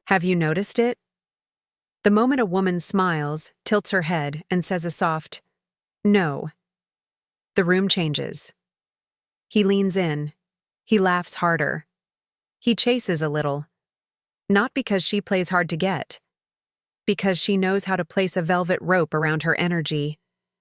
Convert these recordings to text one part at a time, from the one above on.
Have you noticed it? The moment a woman smiles, tilts her head, and says a soft, "No," the room changes. He leans in. He laughs harder. He chases a little. Not because she plays hard to get. Because she knows how to place a velvet rope around her energy,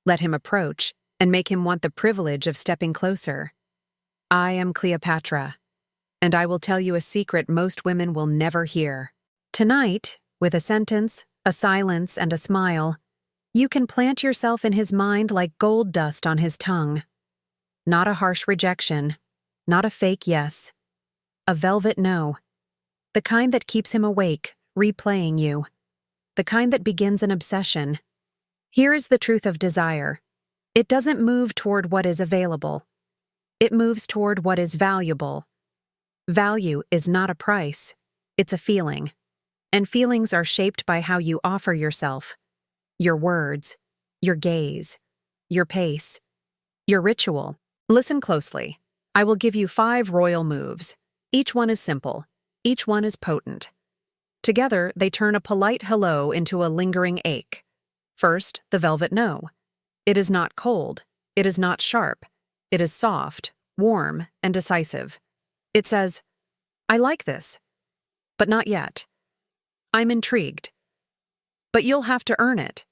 let him approach, and make him want the privilege of stepping closer. I am Cleopatra, and I will tell you a secret most women will never hear. Tonight, with a sentence, a silence, and a smile, you can plant yourself in his mind like gold dust on his tongue. Not a harsh rejection, not a fake yes, a velvet no. The kind that keeps him awake, replaying you. The kind that begins an obsession. Here is the truth of desire. It doesn't move toward what is available. It moves toward what is valuable. Value is not a price, it's a feeling. And feelings are shaped by how you offer yourself. Your words, your gaze, your pace, your ritual. Listen closely. I will give you 5 royal moves. Each one is simple. Each one is potent. Together, they turn a polite hello into a lingering ache. First, the velvet no. It is not cold. It is not sharp. It is soft, warm, and decisive. It says, I like this, but not yet. I'm intrigued. But you'll have to earn it.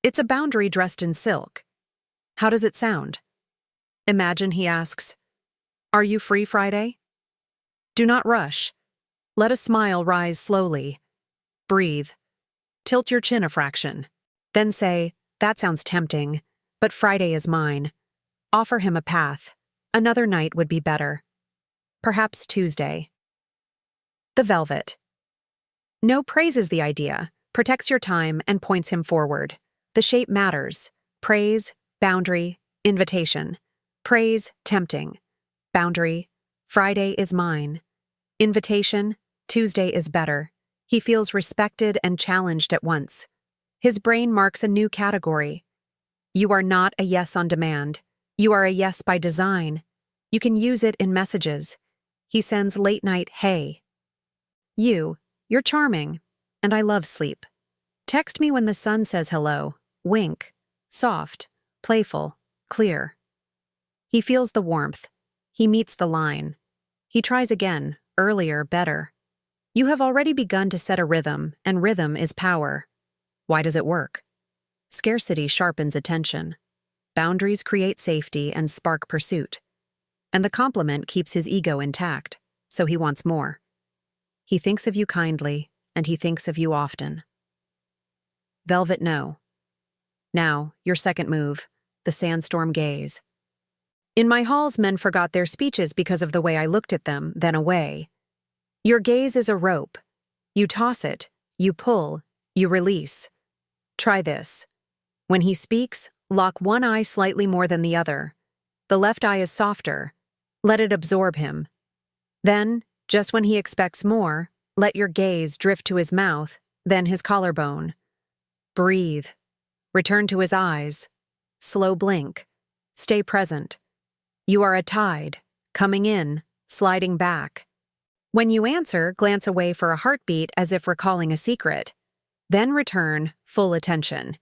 It's a boundary dressed in silk. How does it sound? Imagine he asks, Are you free Friday? Do not rush. Let a smile rise slowly. Breathe. Tilt your chin a fraction. Then say, That sounds tempting, but Friday is mine. Offer him a path. Another night would be better. Perhaps Tuesday. The velvet. No praises the idea, protects your time, and points him forward. The shape matters. Praise, boundary, invitation. Praise, tempting. Boundary, Friday is mine. Invitation, Tuesday is better. He feels respected and challenged at once. His brain marks a new category. You are not a yes on demand. You are a yes by design. You can use it in messages. He sends late-night hey. You're charming, and I love sleep. Text me when the sun says hello. Wink. Soft, playful, clear. He feels the warmth. He meets the line. He tries again, earlier, better. You have already begun to set a rhythm, and rhythm is power. Why does it work? Scarcity sharpens attention. Boundaries create safety and spark pursuit. And the compliment keeps his ego intact, so he wants more. He thinks of you kindly, and he thinks of you often. Velvet no. Now, your second move, the Sandstorm Gaze. In my halls, men forgot their speeches because of the way I looked at them, then away. Your gaze is a rope. You toss it, you pull, you release. Try this. When he speaks, lock one eye slightly more than the other. The left eye is softer. Let it absorb him. Then, just when he expects more, let your gaze drift to his mouth, then his collarbone. Breathe. Return to his eyes. Slow blink. Stay present. You are a tide, coming in, sliding back. When you answer, glance away for a heartbeat as if recalling a secret. Then return, full attention.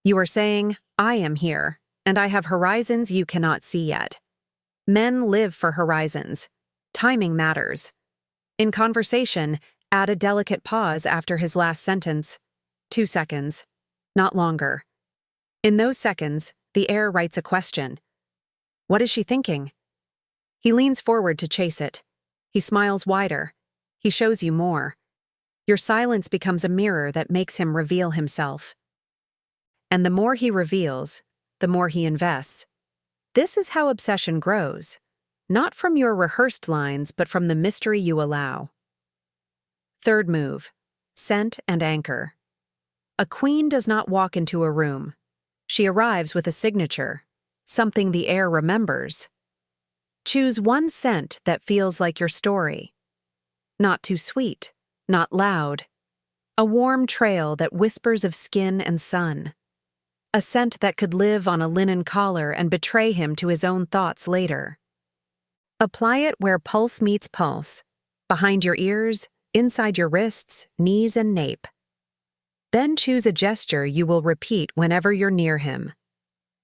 You are saying, I am here, and I have horizons you cannot see yet. Men live for horizons. Timing matters. In conversation, add a delicate pause after his last sentence. 2 seconds. Not longer. In those seconds, the air writes a question. What is she thinking? He leans forward to chase it. He smiles wider. He shows you more. Your silence becomes a mirror that makes him reveal himself. And the more he reveals, the more he invests. This is how obsession grows. Not from your rehearsed lines, but from the mystery you allow. Third move, scent and anchor. A queen does not walk into a room. She arrives with a signature, something the air remembers. Choose one scent that feels like your story. Not too sweet, not loud. A warm trail that whispers of skin and sun. A scent that could live on a linen collar and betray him to his own thoughts later. Apply it where pulse meets pulse, behind your ears, inside your wrists, knees, and nape. Then choose a gesture you will repeat whenever you're near him.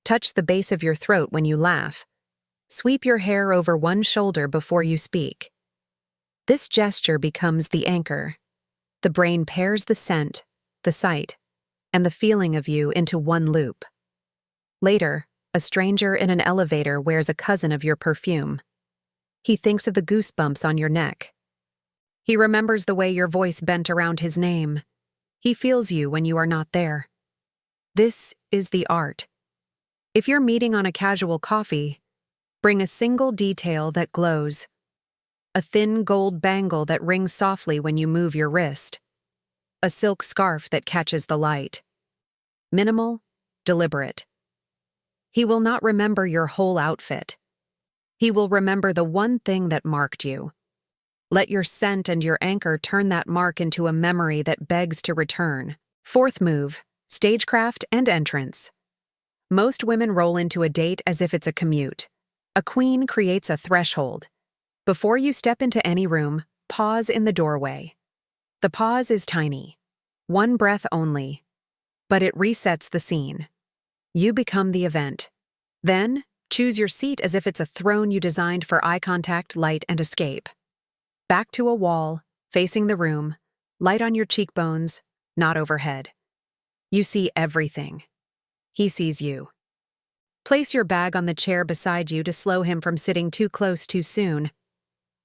Touch the base of your throat when you laugh. Sweep your hair over one shoulder before you speak. This gesture becomes the anchor. The brain pairs the scent, the sight, and the feeling of you into one loop. Later, a stranger in an elevator wears a cousin of your perfume. He thinks of the goosebumps on your neck. He remembers the way your voice bent around his name. He feels you when you are not there. This is the art. If you're meeting on a casual coffee, bring a single detail that glows. A thin gold bangle that rings softly when you move your wrist. A silk scarf that catches the light. Minimal, deliberate. He will not remember your whole outfit. He will remember the one thing that marked you. Let your scent and your anchor turn that mark into a memory that begs to return. Fourth move, stagecraft and entrance. Most women roll into a date as if it's a commute. A queen creates a threshold. Before you step into any room, pause in the doorway. The pause is tiny. One breath only. But it resets the scene. You become the event. Then, choose your seat as if it's a throne you designed for eye contact, light, and escape. Back to a wall, facing the room, light on your cheekbones, not overhead. You see everything. He sees you. Place your bag on the chair beside you to slow him from sitting too close too soon.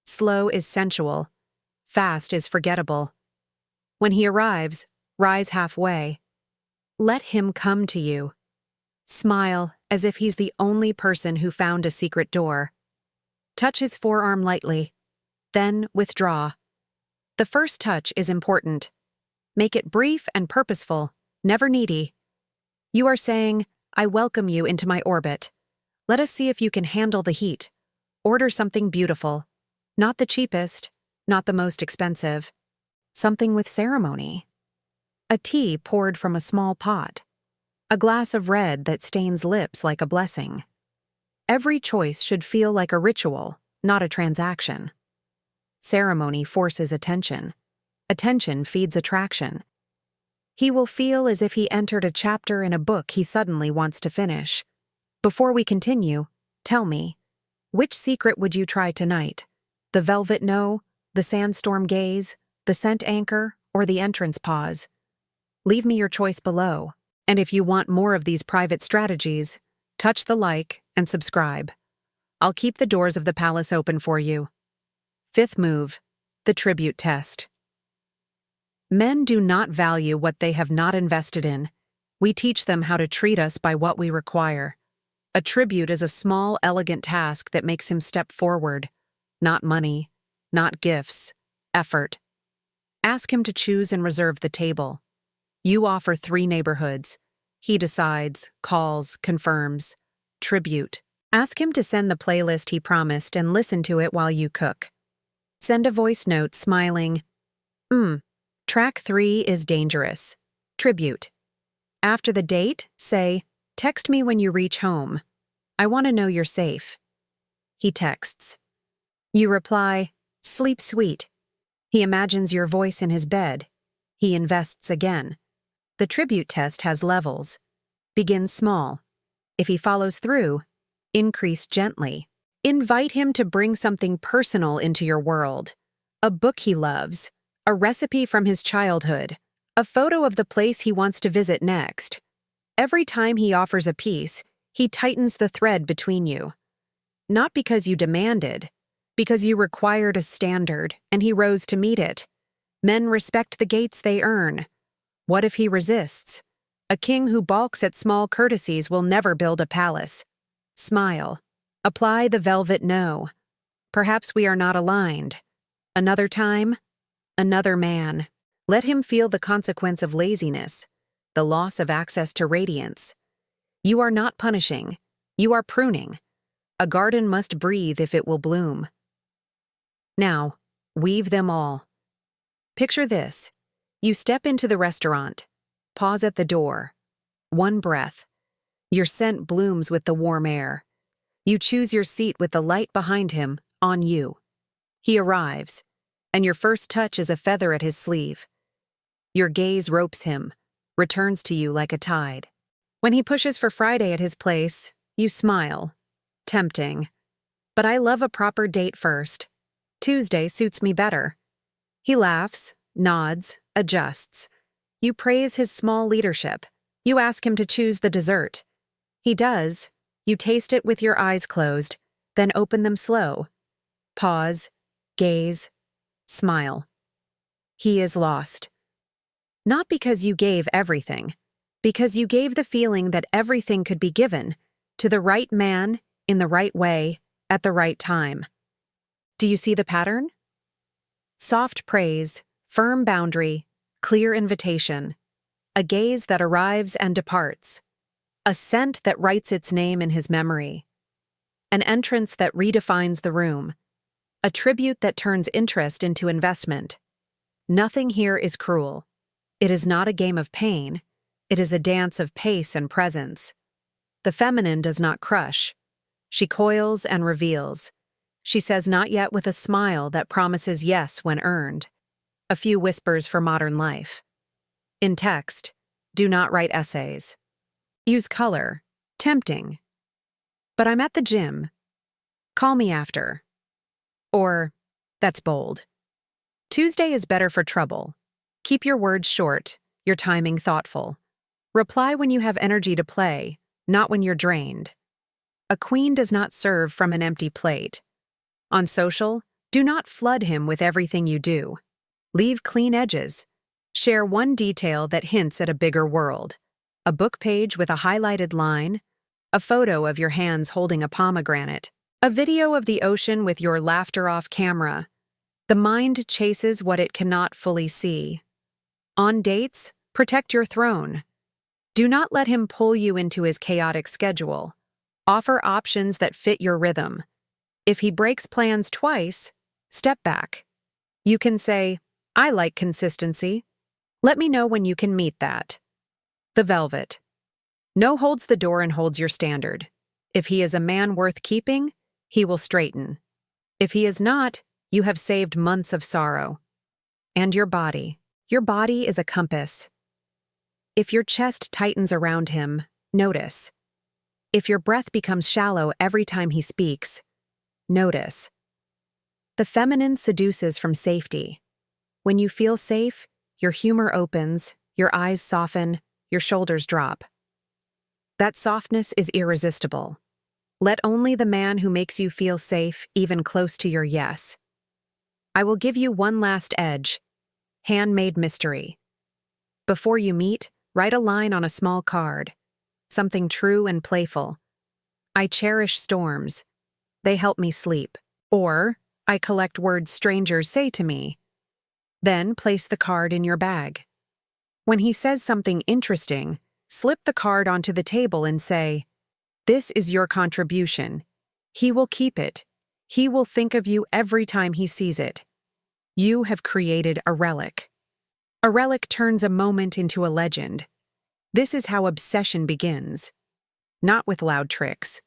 Slow is sensual. Fast is forgettable. When he arrives, rise halfway. Let him come to you. Smile as if he's the only person who found a secret door. Touch his forearm lightly. Then withdraw. The first touch is important. Make it brief and purposeful, never needy. You are saying, I welcome you into my orbit. Let us see if you can handle the heat. Order something beautiful. Not the cheapest, not the most expensive. Something with ceremony. A tea poured from a small pot. A glass of red that stains lips like a blessing. Every choice should feel like a ritual, not a transaction. Ceremony forces attention. Attention feeds attraction. He will feel as if he entered a chapter in a book he suddenly wants to finish. Before we continue, tell me, which secret would you try tonight? The velvet no, the sandstorm gaze, the scent anchor, or the entrance pause? Leave me your choice below. And if you want more of these private strategies, touch the like and subscribe. I'll keep the doors of the palace open for you. Fifth move, the tribute test. Men do not value what they have not invested in. We teach them how to treat us by what we require. A tribute is a small, elegant task that makes him step forward. Not money, not gifts, effort. Ask him to choose and reserve the table. You offer 3 neighborhoods. He decides, calls, confirms. Tribute. Ask him to send the playlist he promised and listen to it while you cook. Send a voice note smiling, track 3 is dangerous. Tribute. After the date, say, text me when you reach home. I want to know you're safe. He texts. You reply, sleep sweet. He imagines your voice in his bed. He invests again. The tribute test has levels. Begin small. If he follows through, increase gently. Invite him to bring something personal into your world. A book he loves, a recipe from his childhood, a photo of the place he wants to visit next. Every time he offers a piece, he tightens the thread between you. Not because you demanded, because you required a standard and he rose to meet it. Men respect the gates they earn. What if he resists? A king who balks at small courtesies will never build a palace. Smile. Apply the velvet no. Perhaps we are not aligned. Another time, another man. Let him feel the consequence of laziness, the loss of access to radiance. You are not punishing. You are pruning. A garden must breathe if it will bloom. Now, weave them all. Picture this. You step into the restaurant. Pause at the door. One breath. Your scent blooms with the warm air. You choose your seat with the light behind him, on you. He arrives, and your first touch is a feather at his sleeve. Your gaze ropes him, returns to you like a tide. When he pushes for Friday at his place, you smile. Tempting. But I love a proper date first. Tuesday suits me better. He laughs, nods, adjusts. You praise his small leadership. You ask him to choose the dessert. He does. You taste it with your eyes closed, then open them slow. Pause, gaze, smile. He is lost. Not because you gave everything, because you gave the feeling that everything could be given to the right man, in the right way, at the right time. Do you see the pattern? Soft praise, firm boundary, clear invitation, a gaze that arrives and departs, a scent that writes its name in his memory, an entrance that redefines the room, a tribute that turns interest into investment. Nothing here is cruel. It is not a game of pain. It is a dance of pace and presence. The feminine does not crush. She coils and reveals. She says not yet with a smile that promises yes when earned. A few whispers for modern life. In text, do not write essays. Use color. Tempting. But I'm at the gym. Call me after. Or, that's bold. Tuesday is better for trouble. Keep your words short, your timing thoughtful. Reply when you have energy to play, not when you're drained. A queen does not serve from an empty plate. On social, do not flood him with everything you do. Leave clean edges. Share one detail that hints at a bigger world. A book page with a highlighted line, a photo of your hands holding a pomegranate, a video of the ocean with your laughter off camera. The mind chases what it cannot fully see. On dates, protect your throne. Do not let him pull you into his chaotic schedule. Offer options that fit your rhythm. If he breaks plans twice, step back. You can say, I like consistency. Let me know when you can meet that. The velvet. No holds the door and holds your standard. If he is a man worth keeping, he will straighten. If he is not, you have saved months of sorrow. And your body. Your body is a compass. If your chest tightens around him, notice. If your breath becomes shallow every time he speaks, notice. The feminine seduces from safety. When you feel safe, your humor opens, your eyes soften, your shoulders drop. That softness is irresistible. Let only the man who makes you feel safe even close to your yes. I will give you one last edge. Handmade mystery. Before you meet, write a line on a small card. Something true and playful. I cherish storms. They help me sleep. Or, I collect words strangers say to me. Then place the card in your bag. When he says something interesting, slip the card onto the table and say, this is your contribution. He will keep it. He will think of you every time he sees it. You have created a relic. A relic turns a moment into a legend. This is how obsession begins. Not with loud tricks,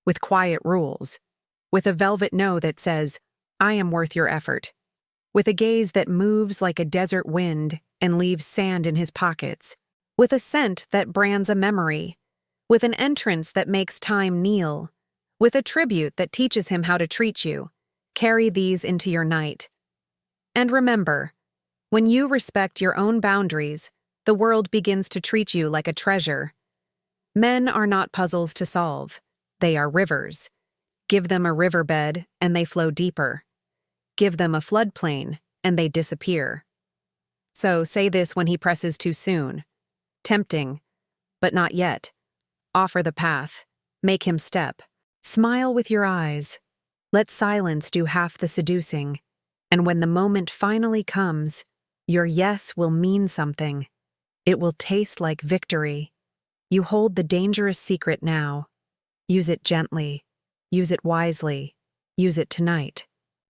with quiet rules, with a velvet no that says, I am worth your effort, with a gaze that moves like a desert wind and leaves sand in his pockets, with a scent that brands a memory, with an entrance that makes time kneel, with a tribute that teaches him how to treat you. Carry these into your night. And remember, when you respect your own boundaries, the world begins to treat you like a treasure. Men are not puzzles to solve. They are rivers. Give them a riverbed, and they flow deeper. Give them a floodplain, and they disappear. So say this when he presses too soon. Tempting, but not yet. Offer the path. Make him step. Smile with your eyes. Let silence do half the seducing. And when the moment finally comes, your yes will mean something. It will taste like victory. You hold the dangerous secret now. Use it gently. Use it wisely. Use it tonight.